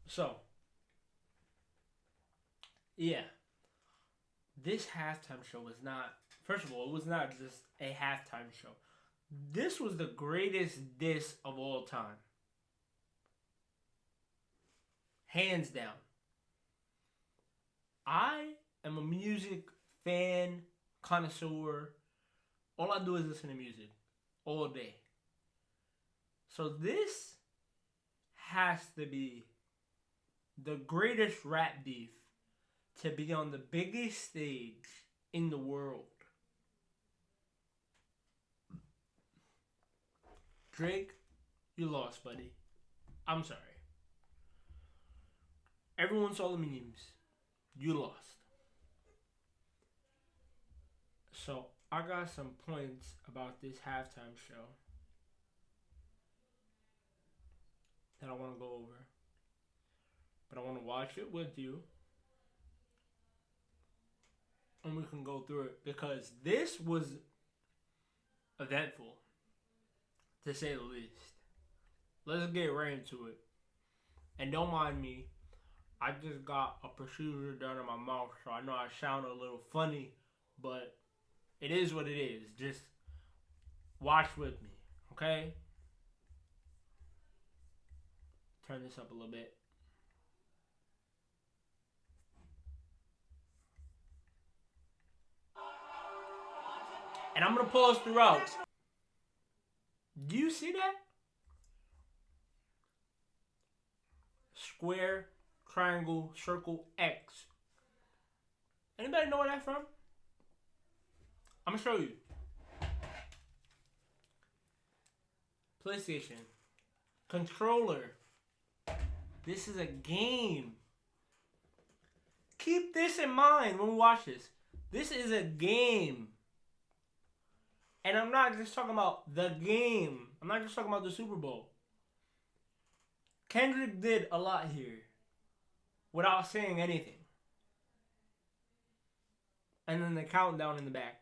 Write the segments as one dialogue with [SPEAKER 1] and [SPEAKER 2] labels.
[SPEAKER 1] So, yeah, this halftime show was not, first of all, it was not just a halftime show. This was the greatest diss of all time. Hands down. I am a music fan, connoisseur. All I do is listen to music all day. So this has to be the greatest rap beef to be on the biggest stage in the world. Drake, you lost, buddy. I'm sorry. Everyone saw the memes. You lost. So I got some points about this halftime show that I want to go over. But I want to watch it with you. And we can go through it because this was eventful, to say the least. Let's get right into it. And don't mind me. I just got a procedure done in my mouth, so I know I sound a little funny, but it is what it is. Just watch with me, okay? Turn this up a little bit. And I'm going to pause throughout. Do you see that? Square, triangle, circle, X. Anybody know where that's from? I'm going to show you. PlayStation. Controller. This is a game. Keep this in mind when we watch this. This is a game. And I'm not just talking about the game. I'm not just talking about the Super Bowl. Kendrick did a lot here without saying anything. And then the countdown in the back.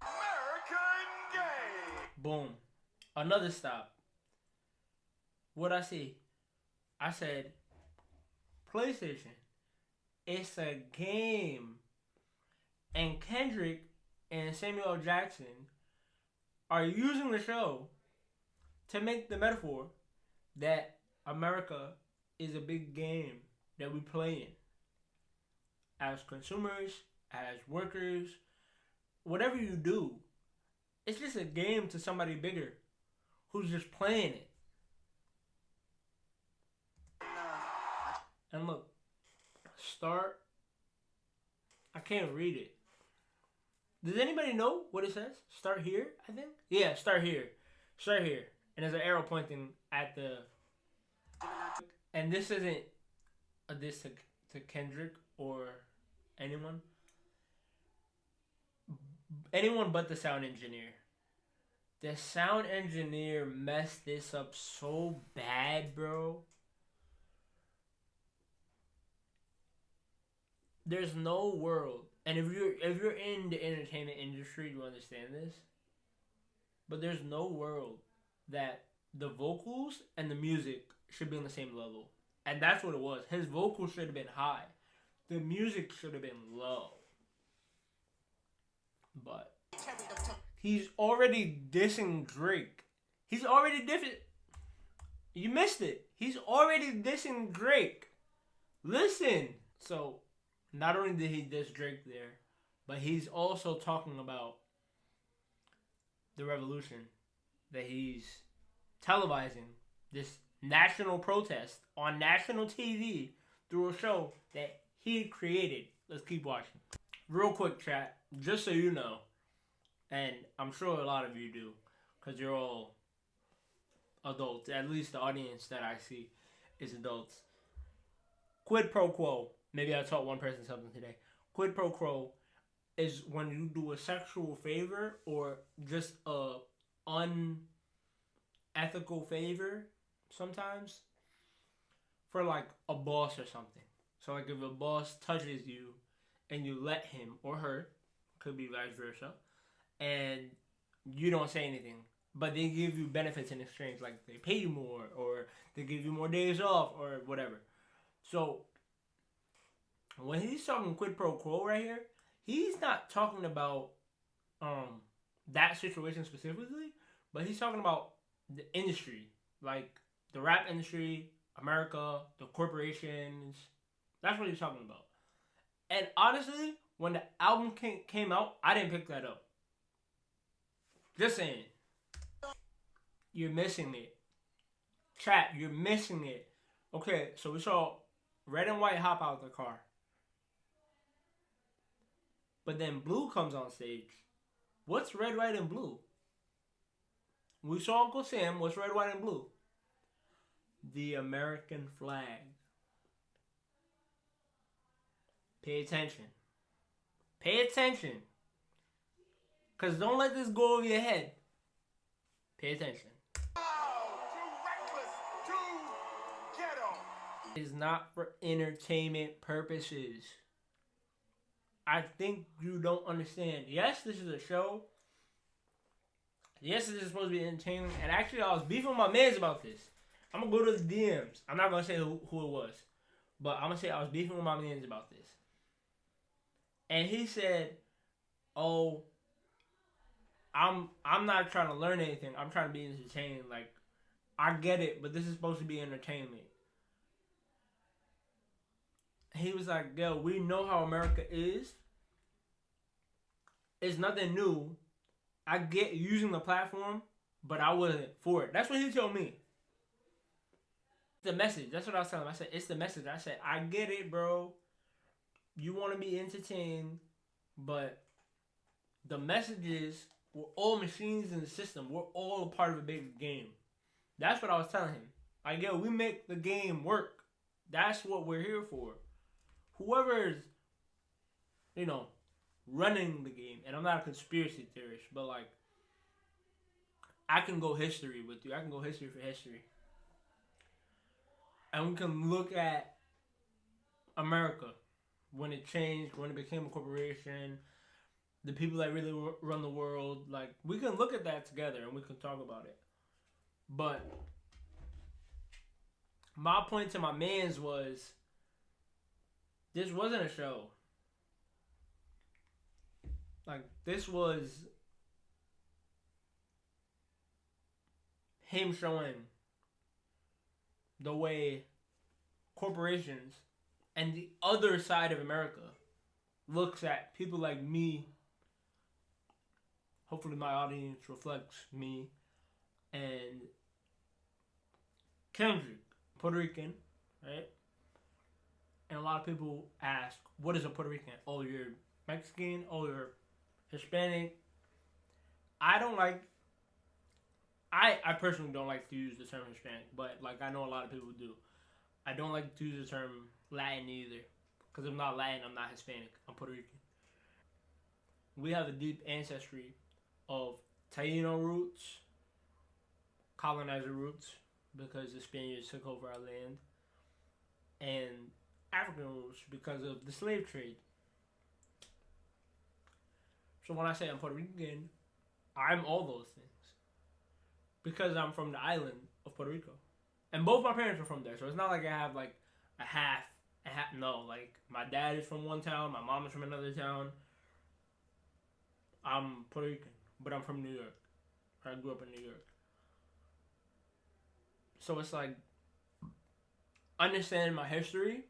[SPEAKER 2] American game.
[SPEAKER 1] Boom. Another stop. What'd I see? I said, PlayStation. It's a game. And Kendrick and Samuel L. Jackson are using the show to make the metaphor that America is a big game that we play in. As consumers, as workers, whatever you do, it's just a game to somebody bigger who's just playing it. And look, start. I can't read it. Does anybody know what it says? Start here, I think? Yeah, start here. Start here. And there's an arrow pointing at the... And this isn't a diss to Kendrick or anyone. Anyone but the sound engineer. The sound engineer messed this up so bad, bro. There's no world, and if you're in the entertainment industry, you understand this. But there's no world that the vocals and the music should be on the same level, and that's what it was. His vocals should have been high, the music should have been low. But he's already dissing Drake. He's already dissing. You missed it. He's already dissing Drake. Listen. So, not only did he diss Drake there, but he's also talking about the revolution that he's televising, this national protest on national TV through a show that he created. Let's keep watching. Real quick, chat, just so you know, and I'm sure a lot of you do, because you're all adults. At least the audience that I see is adults. Quid pro quo. Maybe I taught one person something today. Quid pro quo is when you do a sexual favor or just a unethical favor sometimes for like a boss or something. So like if a boss touches you and you let him or her, could be vice versa, and you don't say anything, but they give you benefits in exchange, like they pay you more or they give you more days off or whatever. So when he's talking quid pro quo right here, he's not talking about that situation specifically, but he's talking about the industry, like the rap industry, America, the corporations. That's what he's talking about. And honestly, when the album came out, I didn't pick that up. Just saying. You're missing it. Chat, you're missing it. Okay, so we saw Red and White hop out of the car. But then Blue comes on stage. What's red, white, and blue? We saw Uncle Sam. What's red, white, and blue? The American flag. Pay attention. Pay attention. Because don't let this go over your head. Pay attention.
[SPEAKER 2] Too reckless, too ghetto.
[SPEAKER 1] It's not for entertainment purposes. I think you don't understand. Yes, this is a show. Yes, this is supposed to be entertaining. And actually, I was beefing with my mans about this. I'm going to go to the DMs. I'm not going to say who it was. But I'm going to say I was beefing with my mans about this. And he said, oh, I'm not trying to learn anything. I'm trying to be entertained. Like, I get it, but this is supposed to be entertainment. He was like, yo, we know how America is. It's nothing new. I get using the platform, but I wasn't for it. That's what he told me. The message. That's what I was telling him. I said, it's the message. I said, I get it, bro. You want to be entertained, but the message is we're all machines in the system. We're all a part of a big game. That's what I was telling him. Like, yo, we make the game work. That's what we're here for. Whoever's, running the game, and I'm not a conspiracy theorist, but like, I can go history with you. I can go history for history. And we can look at America when it changed, when it became a corporation, the people that really run the world. Like, we can look at that together and we can talk about it. But my point to my mans was, this wasn't a show. Like, this was him showing the way corporations and the other side of America looks at people like me. Hopefully my audience reflects me and Kendrick, Puerto Rican, right? And a lot of people ask, what is a Puerto Rican? Oh, you're Mexican? Oh, you're Hispanic? I personally don't like to use the term Hispanic, but like, I know a lot of people do. I don't like to use the term Latin either, because I'm not Latin, I'm not Hispanic, I'm Puerto Rican. We have a deep ancestry of Taino roots, colonizer roots, because the Spaniards took over our land, and African roots because of the slave trade. So when I say I'm Puerto Rican, I'm all those things. Because I'm from the island of Puerto Rico. And both my parents are from there. So it's not like I have like a half. No, like my dad is from one town. My mom is from another town. I'm Puerto Rican. But I'm from New York. I grew up in New York. So it's like understanding my history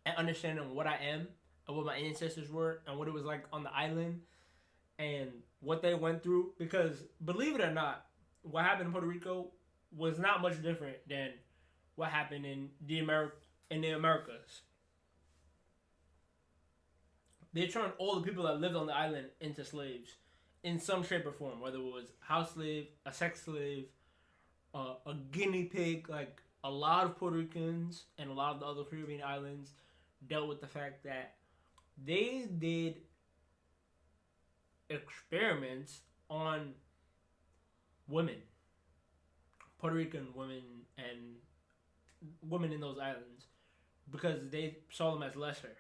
[SPEAKER 1] and understanding what I am and what my ancestors were and what it was like on the island and what they went through. Because believe it or not, what happened in Puerto Rico was not much different than what happened in the Americas. They turned all the people that lived on the island into slaves in some shape or form, whether it was house slave, a sex slave, a guinea pig. Like, a lot of Puerto Ricans and a lot of the other Caribbean islands dealt with the fact that they did experiments on women, Puerto Rican women and women in those islands, because they saw them as lesser.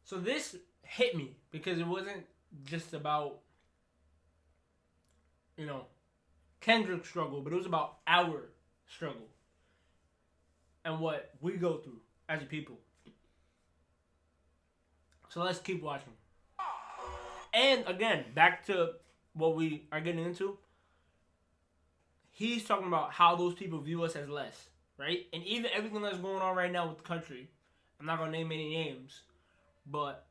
[SPEAKER 1] So this hit me because it wasn't just about, Kendrick's struggle, but it was about our struggle. and what we go through as a people. So let's keep watching. And again, back to what we are getting into. He's talking about how those people view us as less, right? And even everything that's going on right now with the country, I'm not going to name any names, but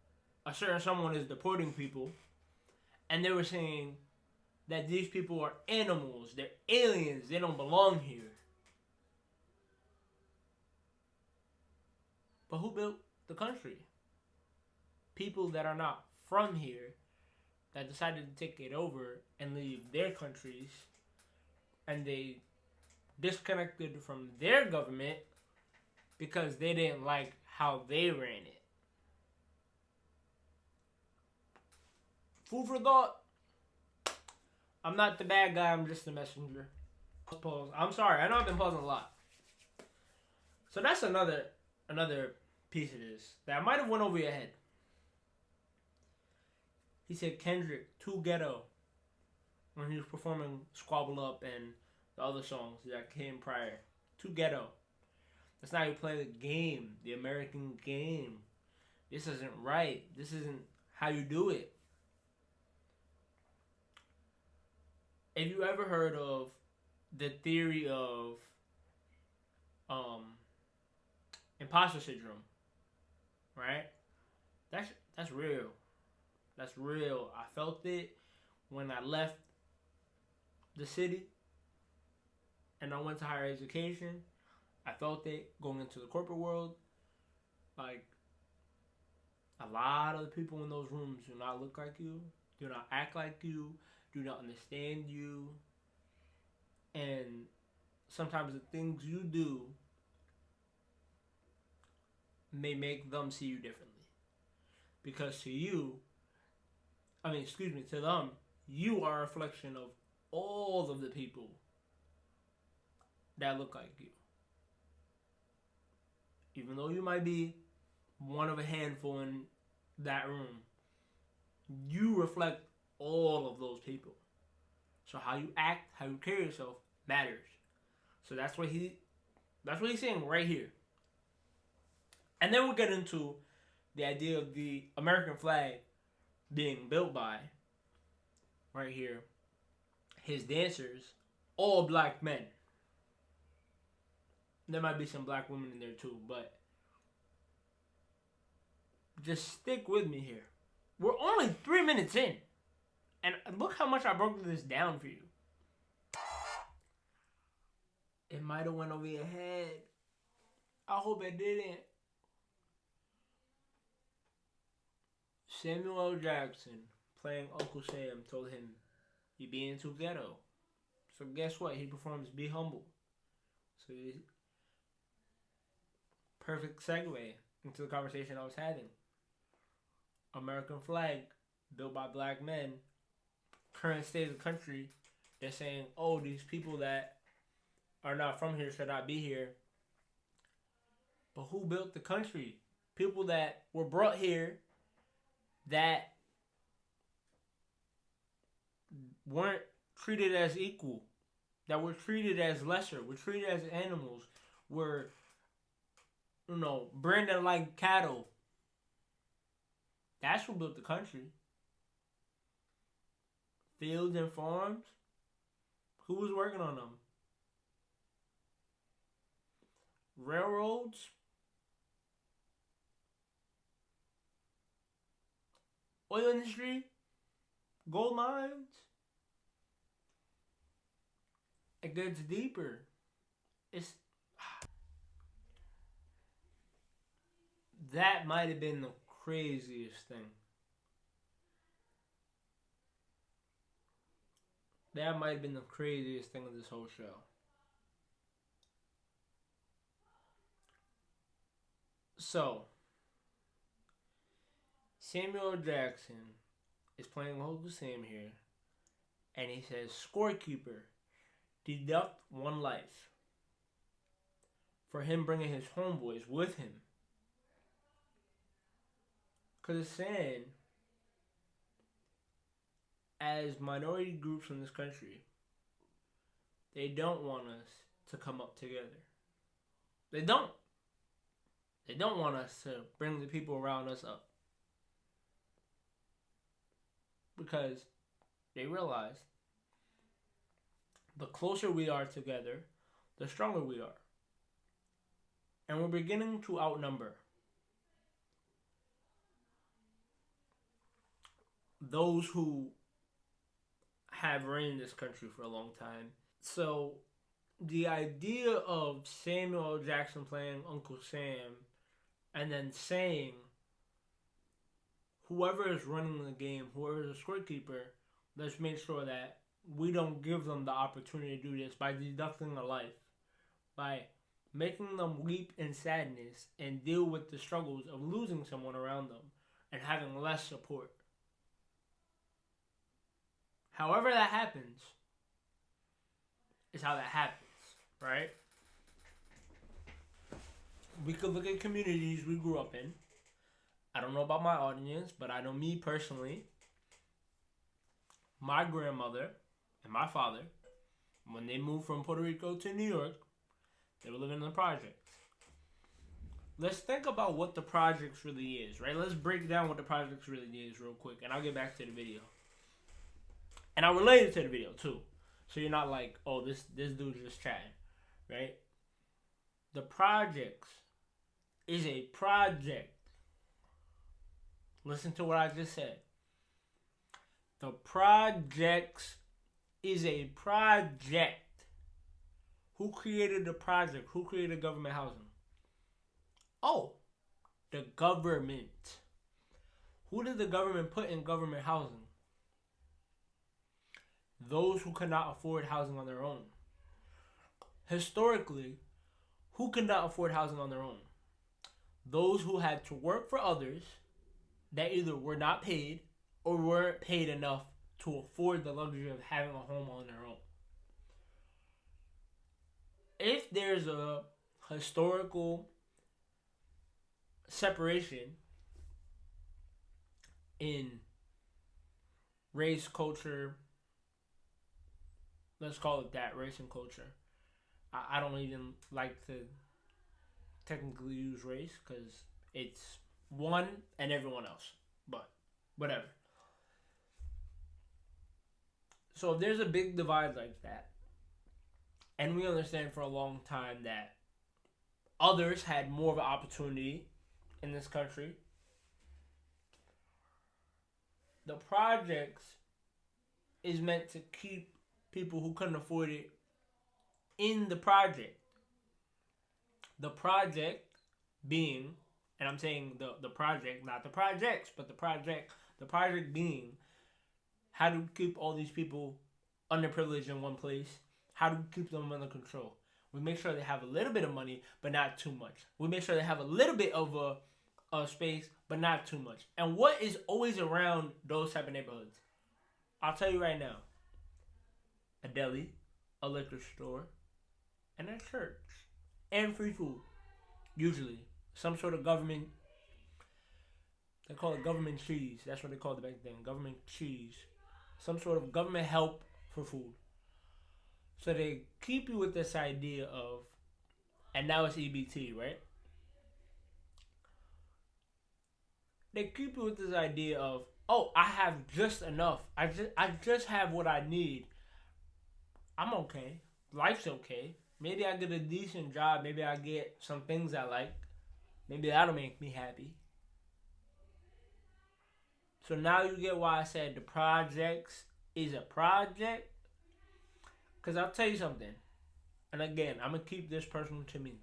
[SPEAKER 1] a certain someone is deporting people, and they were saying that these people are animals, they're aliens, they don't belong here. But who built the country? People that are not from here that decided to take it over and leave their countries, and they disconnected from their government because they didn't like how they ran it. Food for thought. I'm not the bad guy, I'm just the messenger. Pause. I'm sorry, I know I've been pausing a lot. So that's another piece of this that might have went over your head. He said Kendrick, too ghetto, when he was performing Squabble Up and the other songs that came prior. Too ghetto. That's not how you play the game, the American game. This isn't right. This isn't how you do it. Have you ever heard of the theory of imposter syndrome? Right? That's real. That's real. I felt it when I left the city and I went to higher education. I felt it going into the corporate world. Like, a lot of the people in those rooms do not look like you, do not act like you, do not understand you. And sometimes the things you do may make them see you differently. Because to them, you are a reflection of all of the people that look like you. Even though you might be one of a handful in that room, you reflect all of those people. So how you act, how you carry yourself matters. So that's what he's saying right here. And then we'll get into the idea of the American flag being built by, right here, his dancers, all black men. There might be some black women in there too, but just stick with me here. We're only 3 minutes in, and look how much I broke this down for you. It might have went over your head. I hope it didn't. Samuel L. Jackson, playing Uncle Sam, told him, "You're being too ghetto." So guess what? He performs "Be Humble." So perfect segue into the conversation I was having. American flag, built by black men. Current state of the country, they're saying, oh, these people that are not from here should not be here. But who built the country? People that were brought here that weren't treated as equal, that were treated as lesser, were treated as animals, were, branded like cattle. That's who built the country. Fields and farms. Who was working on them? Railroads. Oil industry. Gold mines. It gets deeper. That might have been the craziest thing. That might have been the craziest thing of this whole show. So, Samuel L. Jackson is playing Uncle Sam here, and he says, "Scorekeeper, deduct 1 life for him bringing his homeboys with him." Because it's saying, as minority groups in this country, they don't want us to come up together. They don't. They don't want us to bring the people around us up. Because they realize the closer we are together, the stronger we are. And we're beginning to outnumber those who have reigned this country for a long time. So the idea of Samuel L. Jackson playing Uncle Sam and then saying whoever is running the game, whoever is a scorekeeper, let's make sure that we don't give them the opportunity to do this by deducting a life, by making them weep in sadness and deal with the struggles of losing someone around them and having less support. However that happens is how that happens, right? We could look at communities we grew up in. I don't know about my audience, but I know me personally. My grandmother and my father, when they moved from Puerto Rico to New York, they were living in the projects. Let's think about what the projects really is, right? Let's break down what the projects really is real quick, and I'll get back to the video. And I'll relate it to the video, too. So you're not like, oh, this dude's just chatting, right? The projects is a project. Listen to what I just said. The projects is a project. Who created the project? Who created government housing? Oh, the government. Who did the government put in government housing? Those who could not afford housing on their own. Historically, who could not afford housing on their own? Those who had to work for others that either were not paid or weren't paid enough to afford the luxury of having a home on their own. If there's a historical separation in race, culture, let's call it that, race and culture. I don't even like to technically use race because it's one and everyone else. But whatever. So if there's a big divide like that, and we understand for a long time that others had more of an opportunity in this country, the projects is meant to keep people who couldn't afford it in the project. The project being, and I'm saying the project, not the projects, but the project being how to keep all these people underprivileged in one place, how to keep them under control. We make sure they have a little bit of money, but not too much. We make sure they have a little bit of a space, but not too much. And what is always around those type of neighborhoods? I'll tell you right now. A deli, a liquor store, and a church. And free food. Usually. Some sort of government. They call it government cheese. That's what they called it back then. Government cheese. Some sort of government help for food. So they keep you with this idea of, and now it's EBT, right? They keep you with this idea of, oh, I have just enough. I just have what I need. I'm okay. Life's okay. Maybe I get a decent job. Maybe I get some things I like. Maybe that'll make me happy. So now you get why I said the projects is a project. Because I'll tell you something. And again, I'm going to keep this personal to me.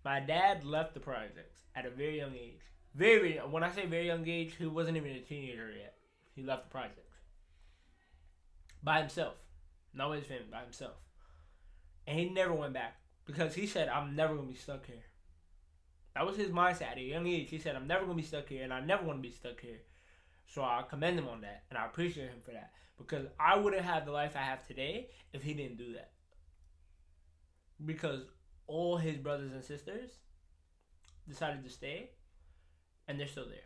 [SPEAKER 1] My dad left the projects at a very young age. When I say very young age, he wasn't even a teenager yet. He left the projects. By himself. Not with his family, by himself. And he never went back. Because he said, I'm never going to be stuck here. That was his mindset at a young age. He said, I'm never going to be stuck here, and I never want to be stuck here. So I commend him on that, and I appreciate him for that. Because I wouldn't have the life I have today if he didn't do that. Because all his brothers and sisters decided to stay, and they're still there.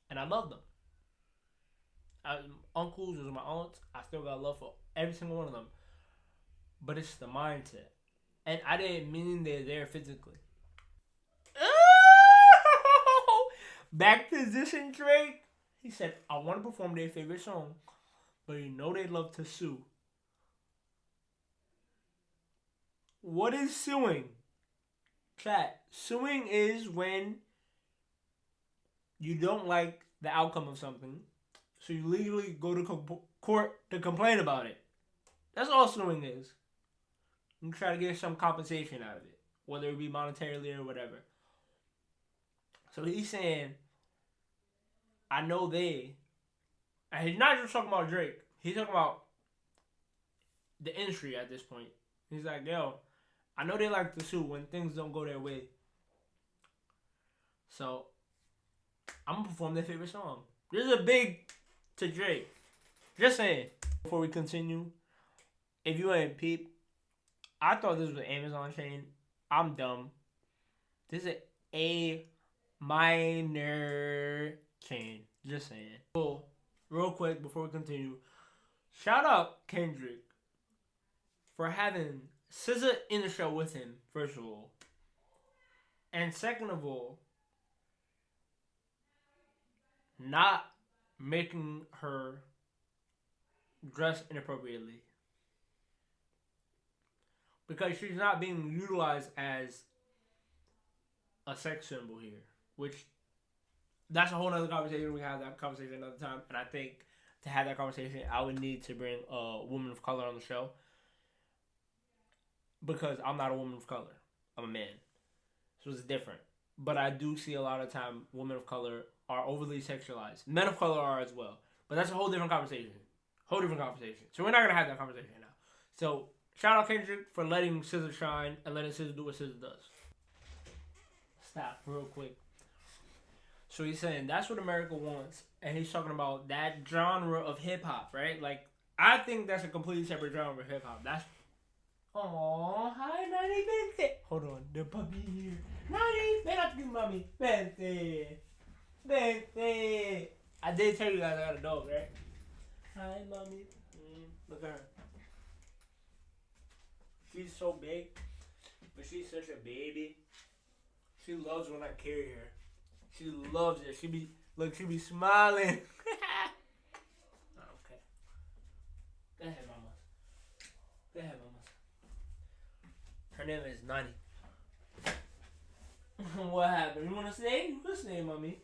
[SPEAKER 1] And I love them. uncles, those are my aunts. I still got love for every single one of them. But it's the mindset. And I didn't mean they're there physically. Back position Drake. He said, I want to perform their favorite song, but you know they love to sue. What is suing? Chat. Suing is when you don't like the outcome of something, so you legally go to court to complain about it. That's all suing is. You try to get some compensation out of it, whether it be monetarily or whatever. So he's saying, I know they, and he's not just talking about Drake. He's talking about the industry at this point. He's like, yo, I know they like to sue when things don't go their way. So, I'm going to perform their favorite song. This is a big to Drake. Just saying. Before we continue, if you ain't peep, I thought this was an Amazon chain. I'm dumb. This is a minor chain. Just saying. So, real quick before we continue, shout out Kendrick for having SZA in the show with him, first of all. And second of all, not making her dress inappropriately. Because she's not being utilized as a sex symbol here. Which, that's a whole nother conversation. We can have that conversation another time. And I think to have that conversation, I would need to bring a woman of color on the show. Because I'm not a woman of color. I'm a man. So it's different. But I do see a lot of time women of color are overly sexualized. Men of color are as well. But that's a whole different conversation. So we're not going to have that conversation now. So shout out Kendrick for letting SZA shine and letting SZA do what SZA does. Stop real quick. So he's saying that's what America wants. And he's talking about that genre of hip-hop, right? Like, I think that's a completely separate genre of hip-hop. That's... Aww, hi, Nani, vente. Hold on, the puppy here. Nani, ven aquí, mami. Vente. Vente. I did tell you guys I got a dog, right? Hi, mommy. Look at her. She's so big, but she's such a baby. She loves when I carry her. She loves it. She be smiling. Okay. Go ahead, mama. Go ahead, mama. Her name is Nani. What happened? You wanna say? You can say, mommy.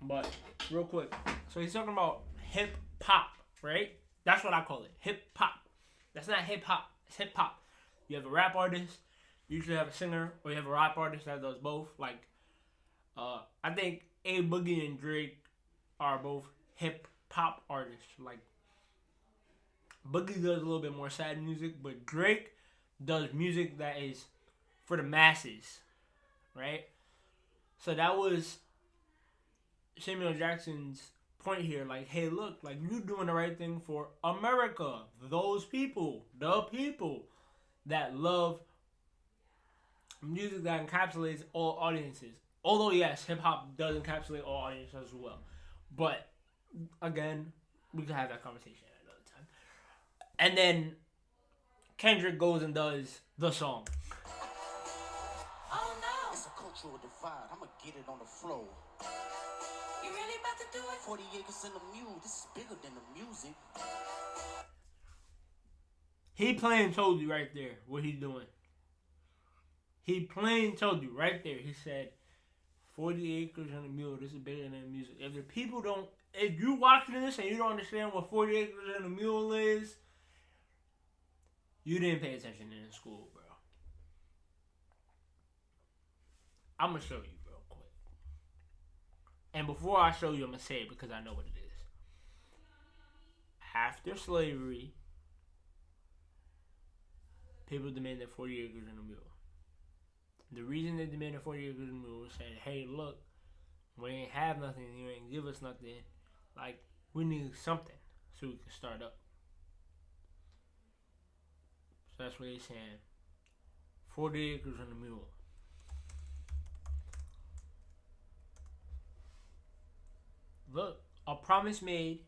[SPEAKER 1] But real quick, so he's talking about hip hop, right? That's what I call it, hip hop. That's not hip hop. It's hip hop. You have a rap artist, you usually have a singer, or you have a rap artist that does both. Like, I think A Boogie and Drake are both hip hop artists. Like, Boogie does a little bit more sad music, but Drake does music that is for the masses, right? So that was Samuel Jackson's point here. Like, hey, look, like, you doing the right thing for America. Those people, the people that love music that encapsulates all audiences. Although, yes, hip-hop does encapsulate all audiences as well. But, again, we can have that conversation at another time. And then Kendrick goes and does the song.
[SPEAKER 2] Oh no! It's a cultural divide. I'ma get it on the floor. You really about to do it? 40 acres in the mule. This is bigger than the music.
[SPEAKER 1] He plain told you right there what he's doing. He plain told you right there. He said, 40 acres in a mule. This is bigger than the music. If the people don't, if you watching this and you don't understand what 40 acres in a mule is, you didn't pay attention in school, bro. I'm going to show you real quick. And before I show you, I'm going to say it because I know what it is. After slavery, people demanded 40 acres in a mule. The reason they demanded 40 acres in a mule was saying, hey, look, we ain't have nothing, you ain't give us nothing. Like, we need something so we can start up. So that's what they're saying. 40 acres in a mule. Look, a promise made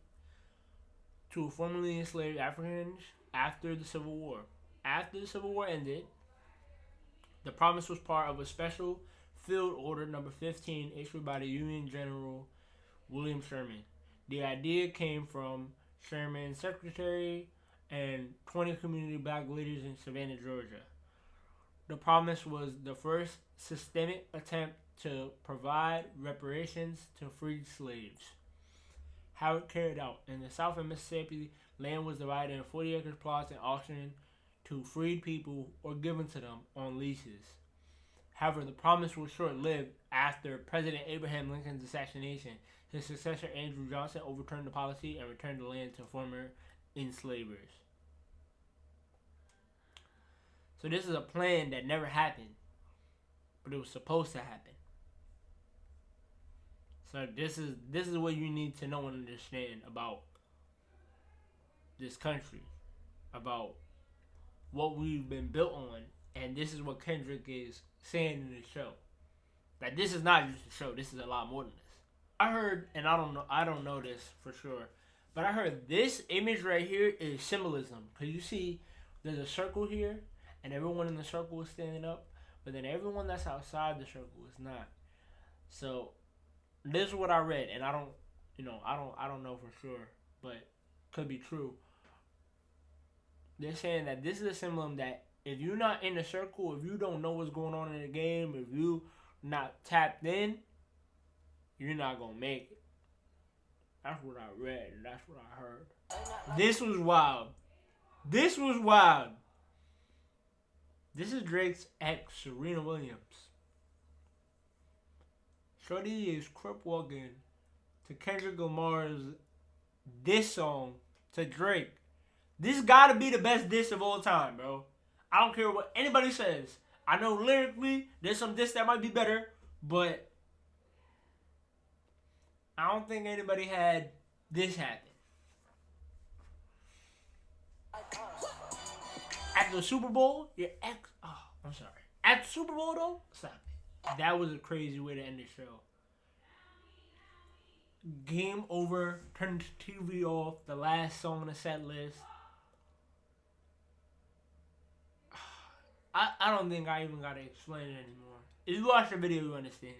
[SPEAKER 1] to formerly enslaved Africans after the Civil War. After the Civil War ended, the promise was part of a special Field Order Number 15 issued by the Union General William Sherman. The idea came from Sherman's secretary and 20 community black leaders in Savannah, Georgia. The promise was the first systemic attempt to provide reparations to freed slaves. How it carried out. In the South of Mississippi, land was divided in 40 acre plots and auctioned to freed people or given to them on leases. However, the promise was short-lived. After President Abraham Lincoln's assassination, his successor Andrew Johnson overturned the policy and returned the land to former enslavers. So this is a plan that never happened, but it was supposed to happen. So this is what you need to know and understand about this country, about what we've been built on, and this is what Kendrick is saying in the show. That this is not just a show, this is a lot more than this. I heard, and I don't know this for sure, but I heard this image right here is symbolism. Cause you see, there's a circle here, and everyone in the circle is standing up, but then everyone that's outside the circle is not. So this is what I read, and I don't know for sure, but could be true. They're saying that this is a symbolism that if you're not in the circle, if you don't know what's going on in the game, if you not tapped in, you're not gonna make it. That's what I read, and that's what I heard. This was wild. This was wild. This is Drake's ex, Serena Williams. Shorty is crip walking to Kendrick Lamar's diss song to Drake. This gotta be the best diss of all time, bro. I don't care what anybody says. I know lyrically there's some diss that might be better, but I don't think anybody had this happen. At the Super Bowl, your ex... Oh, I'm sorry. At the Super Bowl, though, stop it. That was a crazy way to end the show. Game over. Turn the TV off. The last song on the set list. I don't think I even gotta explain it anymore. If you watch the video, you understand.